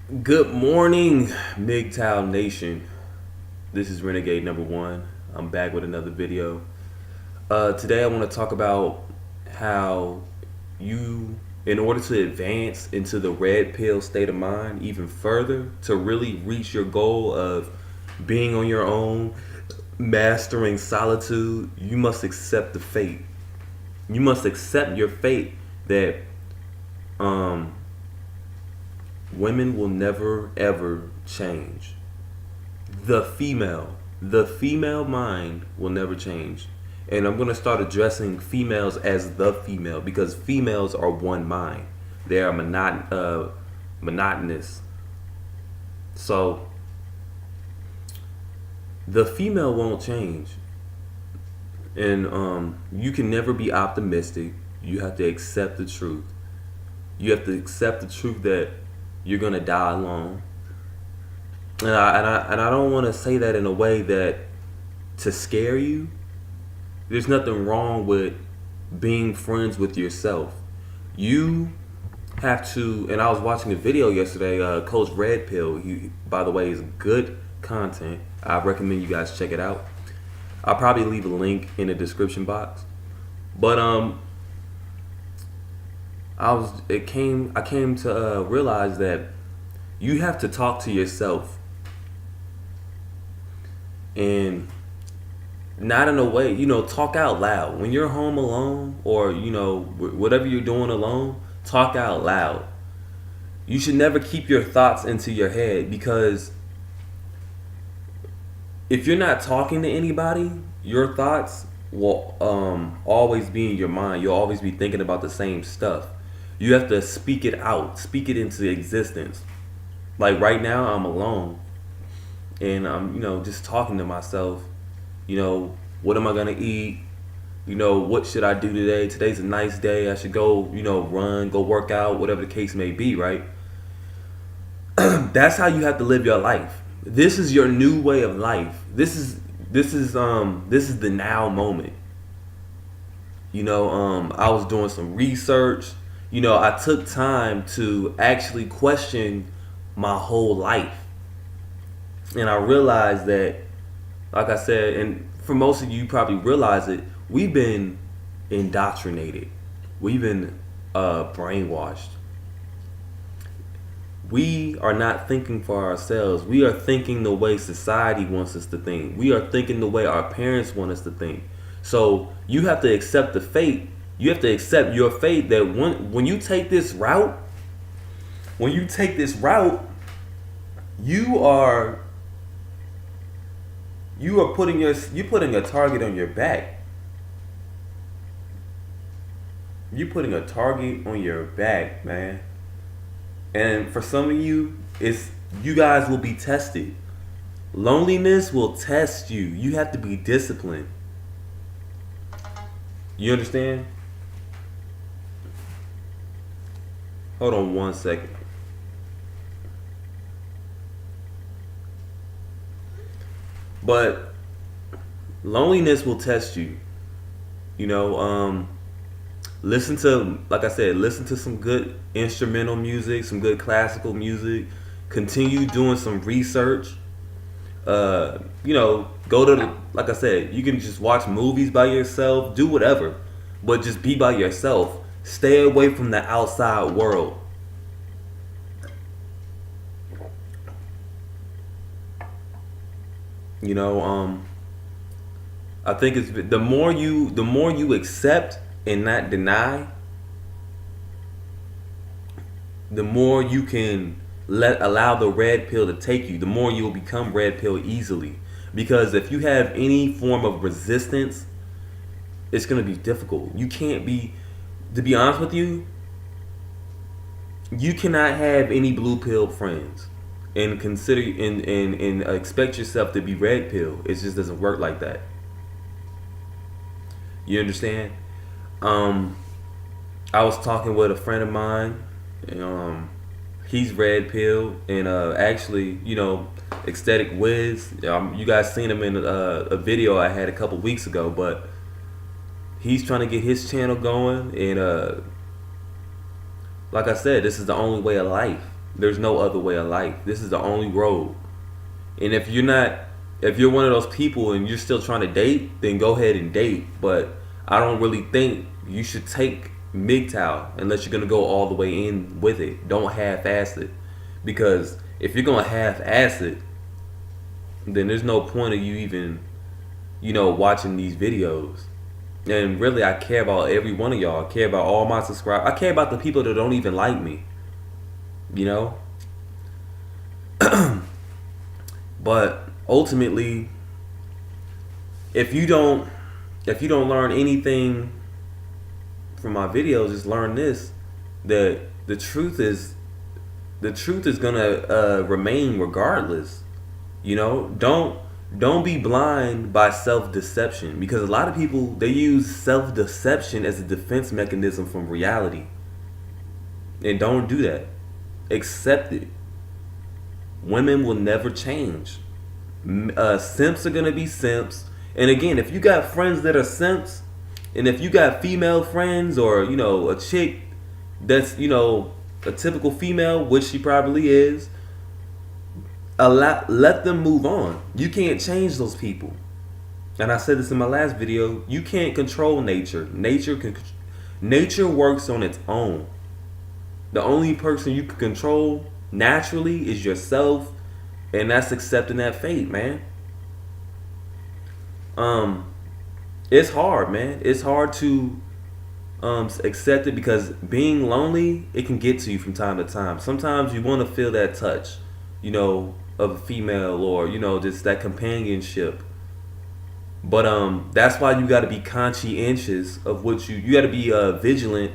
Good morning, MGTOW Nation. This is Renegade number one. I'm back with another video. Today I want to talk about how you, in order to advance into the red pill state of mind even further, to really reach your goal of being on your own, mastering solitude, you must accept the fate. You must accept your fate that um, women will never ever change. The female mind will never change. And I'm going to start addressing females as the female because females are one mind. They are monotonous. So the female won't change. And you can never be optimistic. You have to accept the truth. You have to accept the truth that you're going to die alone. And I don't want to say that in a way that to scare you. There's nothing wrong with being friends with yourself. You have to, and I was watching a video yesterday, Coach Red Pill, he, by the way, is good content. I recommend you guys check it out. I'll probably leave a link in the description box. But I came to realize that you have to talk to yourself, and not in a way, talk out loud. When you're home alone, or whatever you're doing alone, talk out loud. You should never keep your thoughts into your head, because if you're not talking to anybody, your thoughts will always be in your mind. You'll always be thinking about the same stuff. You have to speak it out, speak it into existence. Like right now, I'm alone, and I'm just talking to myself. What am I gonna eat? What should I do today? Today's a nice day. I should go, run, go work out, whatever the case may be, right? That's how you have to live your life. This is your new way of life. This is the now moment. I was doing some research. I took time to actually question my whole life. And I realized that, like I said, and for most of you probably realize it, we've been indoctrinated. We've been brainwashed. We are not thinking for ourselves. We are thinking the way society wants us to think. We are thinking the way our parents want us to think. So you have to accept the fate. You have to accept your fate that when you take this route, you're putting a target on your back. You're putting a target on your back, man. And for some of you, you guys will be tested. Loneliness will test you. You have to be disciplined. You understand? Hold on one second. But loneliness will test you. Listen to, like I said, listen to some good instrumental music, some good classical music. Continue doing some research. Go to like I said, you can just watch movies by yourself, do whatever, but just be by yourself. Stay away from the outside world. I think it's the more you accept and not deny, the more you can allow the red pill to take you. The more you will become red pill easily. Because if you have any form of resistance, it's gonna be difficult. You can't be, to be honest with you, you cannot have any blue pill friends and consider and expect yourself to be red pill. It just doesn't work like that. You understand? I was talking with a friend of mine, and he's red pill, and actually, Ecstatic Wiz. You guys seen him in a video I had a couple weeks ago, but he's trying to get his channel going, and like I said, this is the only way of life. There's no other way of life. This is the only road. And if you're one of those people and you're still trying to date, then go ahead and date. But I don't really think you should take MGTOW unless you're gonna go all the way in with it. Don't half-ass it, because if you're gonna half-ass it, then there's no point of you even, watching these videos. And really, I care about every one of y'all. I care about all my subscribers. I care about the people that don't even like me. But ultimately, if you don't learn anything from my videos, just learn this: that the truth is gonna remain regardless. Don't be blind by self-deception, because a lot of people, they use self-deception as a defense mechanism from reality. And don't do that. Accept it. Women will never change. Simps are gonna be simps. And again, if you got friends that are simps, and if you got female friends, or a chick that's a typical female, which she probably is, let them move on. You can't change those people. And I said this in my last video. You can't control nature. Nature works on its own. The only person you can control naturally is yourself, and that's accepting that fate, man. It's hard, man. It's hard to accept it, because being lonely, it can get to you from time to time. Sometimes you want to feel that touch, of a female, or just that companionship. But that's why you got to be conscientious of what you got to be vigilant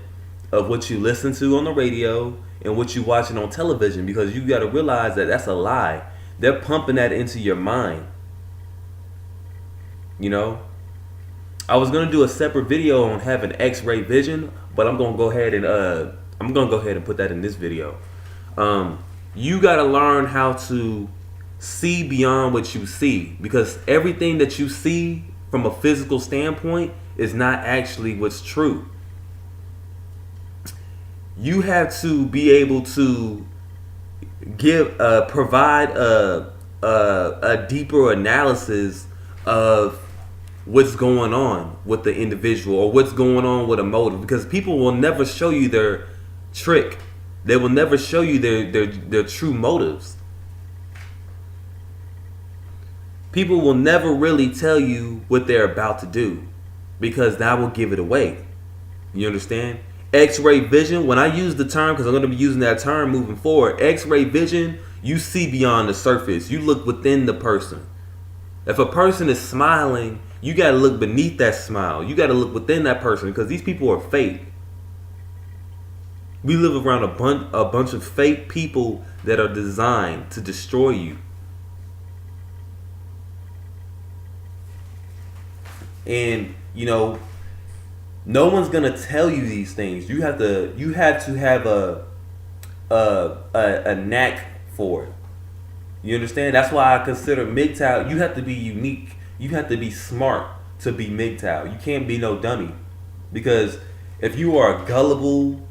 of what you listen to on the radio and what you watching on television, because you got to realize that that's a lie. They're pumping that into your mind. I was gonna do a separate video on having X-ray vision, but I'm gonna go ahead and put that in this video. You gotta learn how to see beyond what you see, because everything that you see from a physical standpoint is not actually what's true. You have to be able to provide a deeper analysis of what's going on with the individual, or what's going on with a motive, because people will never show you their trick. They will never show you their true motives. People will never really tell you what they're about to do, because that will give it away. You understand? X-ray vision, when I use the term, because I'm going to be using that term moving forward, X-ray vision, you see beyond the surface. You look within the person. If a person is smiling, you got to look beneath that smile. You got to look within that person, because these people are fake. We live around a bunch of fake people that are designed to destroy you. And no one's gonna tell you these things. You have to have a knack for it. You understand? That's why I consider MGTOW. You have to be unique. You have to be smart to be MGTOW. You can't be no dummy, because if you are a gullible,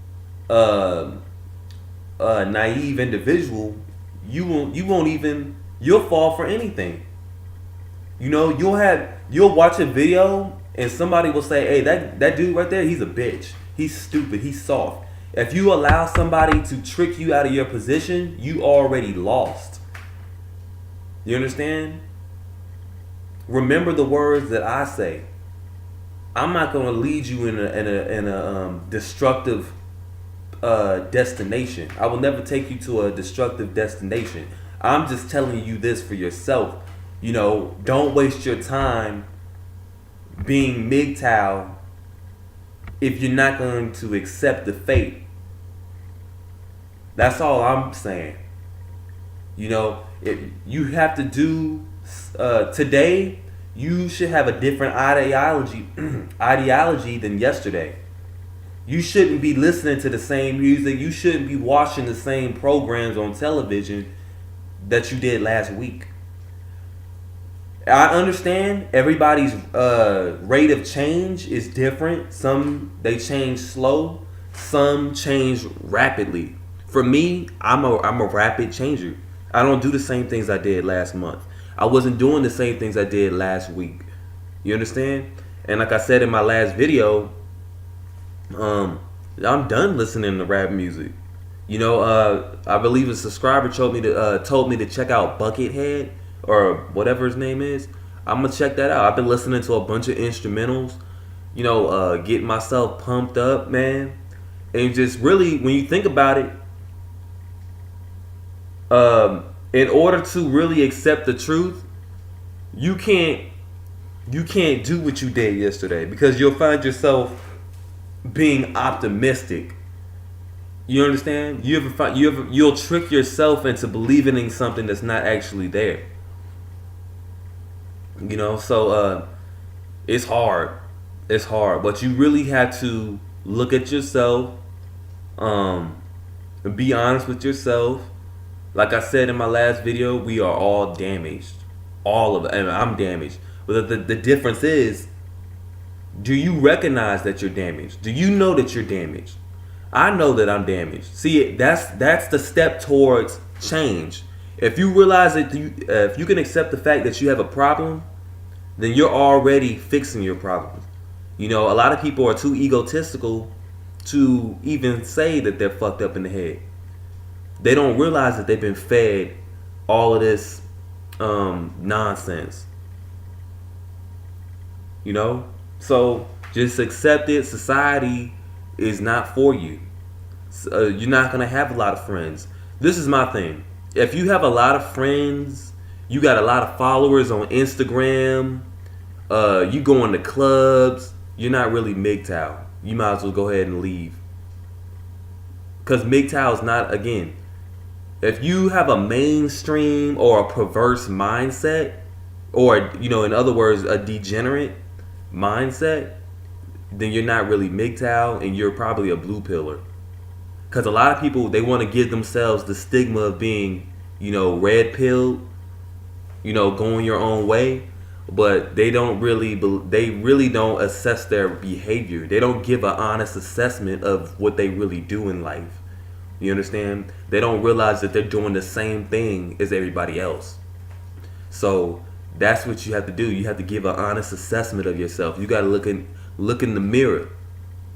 naive individual, you'll fall for anything. You'll watch a video and somebody will say, hey, that dude right there, he's a bitch. He's stupid. He's soft. If you allow somebody to trick you out of your position, you already lost. You understand? Remember the words that I say. I'm not going to lead you in a destructive destination. I will never take you to a destructive destination. I'm just telling you this for yourself. Don't waste your time being MGTOW if you're not going to accept the fate. That's all I'm saying. If you have to do today, you should have a different ideology than yesterday. You shouldn't be listening to the same music. You shouldn't be watching the same programs on television that you did last week. I understand everybody's rate of change is different. Some, they change slow. Some change rapidly. For me, I'm a rapid changer. I don't do the same things I did last month. I wasn't doing the same things I did last week. You understand? And like I said in my last video, I'm done listening to rap music. I believe a subscriber told me to check out Buckethead or whatever his name is. I'm gonna check that out. I've been listening to a bunch of instrumentals. Getting myself pumped up, man. And just really, when you think about it, in order to really accept the truth, you can't do what you did yesterday, because you'll find yourself being optimistic. You understand? You'll trick yourself into believing in something that's not actually there. So it's hard. It's hard, but you really have to look at yourself, and be honest with yourself. Like I said in my last video, we are all damaged. All of it. And I'm damaged. But the difference is, do you recognize that you're damaged? Do you know that you're damaged? I know that I'm damaged. See, that's the step towards change. If you realize that if you can accept the fact that you have a problem, then you're already fixing your problem. A lot of people are too egotistical to even say that they're fucked up in the head. They don't realize that they've been fed all of this nonsense. So just accept it. Society is not for you. You're not gonna have a lot of friends. This is my thing. If you have a lot of friends, you got a lot of followers on Instagram, you go into clubs, you're not really MGTOW. You might as well go ahead and leave. Because MGTOW is not, again, if you have a mainstream or a perverse mindset, or, in other words, a degenerate mindset, then you're not really MGTOW, and you're probably a blue pillar. Because a lot of people, they want to give themselves the stigma of being, red pilled, going your own way, but they really don't assess their behavior. They don't give an honest assessment of what they really do in life. You understand? They don't realize that they're doing the same thing as everybody else. So that's what you have to do. You have to give an honest assessment of yourself. You got to look in the mirror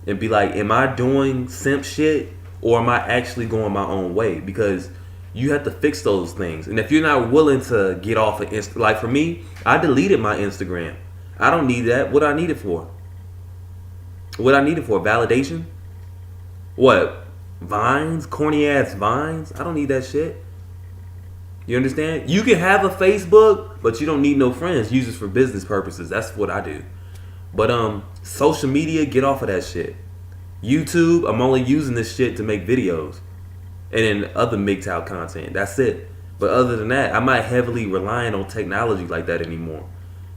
and be like, am I doing simp shit, or am I actually going my own way? Because you have to fix those things. And if you're not willing to get off of Instagram, like for me, I deleted my Instagram. I don't need that. What I need it for? Validation? What? Vines? Corny ass Vines? I don't need that shit. You understand? You can have a Facebook, but you don't need no friends. Use it for business purposes. That's what I do. But social media, get off of that shit. YouTube, I'm only using this shit to make videos. And then other MGTOW content. That's it. But other than that, I'm not heavily relying on technology like that anymore.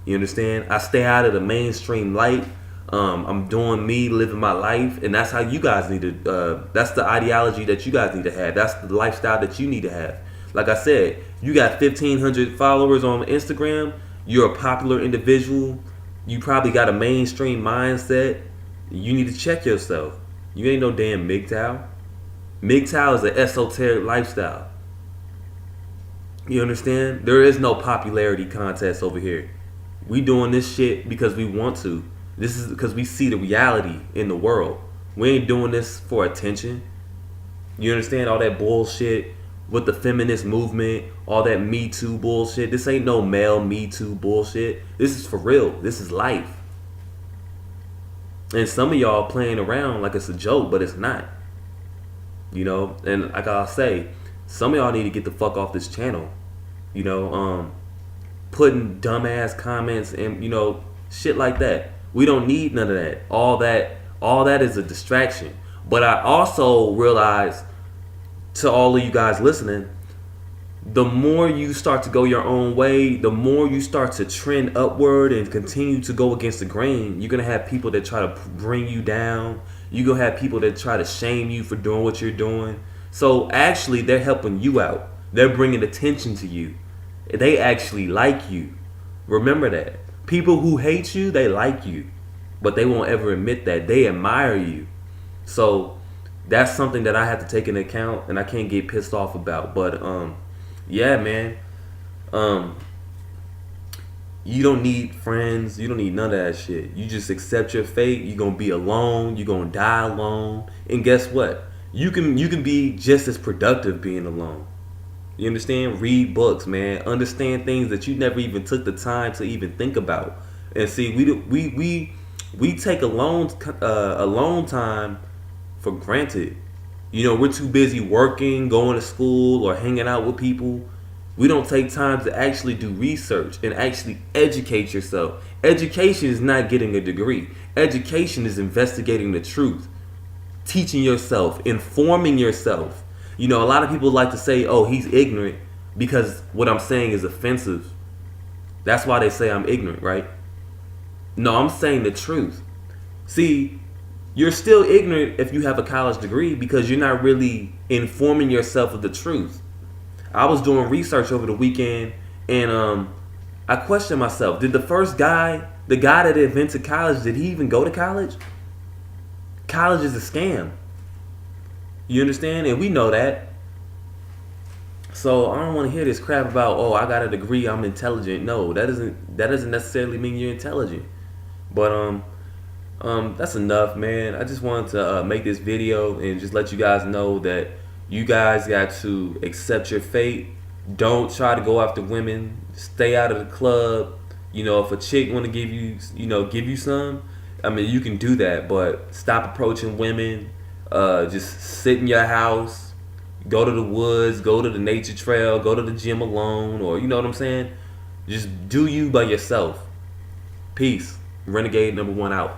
You understand? I stay out of the mainstream light. I'm doing me, living my life, and that's how you guys need to. That's the ideology that you guys need to have. That's the lifestyle that you need to have. Like I said, you got 1,500 followers on Instagram. You're a popular individual. You probably got a mainstream mindset. You need to check yourself. You ain't no damn MGTOW. MGTOW is an esoteric lifestyle. You understand? There is no popularity contest over here. We doing this shit because we want to. This is because we see the reality in the world. We ain't doing this for attention. You understand? All that bullshit with the feminist movement, all that Me Too bullshit. This ain't no male Me Too bullshit. This is for real. This is life. And some of y'all playing around like it's a joke, but it's not. And like I'll say, some of y'all need to get the fuck off this channel. Putting dumbass comments and, shit like that. We don't need none of that. All that is a distraction. But I also realize, to all of you guys listening, the more you start to go your own way, the more you start to trend upward and continue to go against the grain, you're going to have people that try to bring you down. You're going to have people that try to shame you for doing what you're doing. So actually, they're helping you out. They're bringing attention to you. They actually like you. Remember that. People who hate you, they like you. But they won't ever admit that. They admire you. So that's something that I have to take into account, and I can't get pissed off about. But yeah, man. Um, you don't need friends. You don't need none of that shit. You just accept your fate. You're gonna be alone. You're gonna die alone. And guess what? You can be just as productive being alone. You understand? Read books, man. Understand things that you never even took the time to even think about. And see, we take alone time for granted. You know, we're too busy working, going to school, or hanging out with people. We don't take time to actually do research and actually educate yourself. Education is not getting a degree. Education is investigating the truth, teaching yourself, informing yourself. You know, a lot of people like to say, "Oh, he's ignorant," because what I'm saying is offensive. That's why they say I'm ignorant, right? No, I'm saying the truth. See, you're still ignorant if you have a college degree because you're not really informing yourself of the truth. I was doing research over the weekend, and I questioned myself: did the first guy, the guy that invented college, did he even go to college? College is a scam. You understand? And we know that. So I don't want to hear this crap about, oh, I got a degree, I'm intelligent. No, that doesn't necessarily mean you're intelligent. But that's enough, man. I just wanted to make this video and just let you guys know that you guys got to accept your fate. Don't try to go after women. Stay out of the club. You know, if a chick want to give you some, I mean, you can do that, but stop approaching women. Just sit in your house. Go to the woods. Go to the nature trail. Go to the gym alone, or you know what I'm saying. Just do you by yourself. Peace. Renegade #1 out.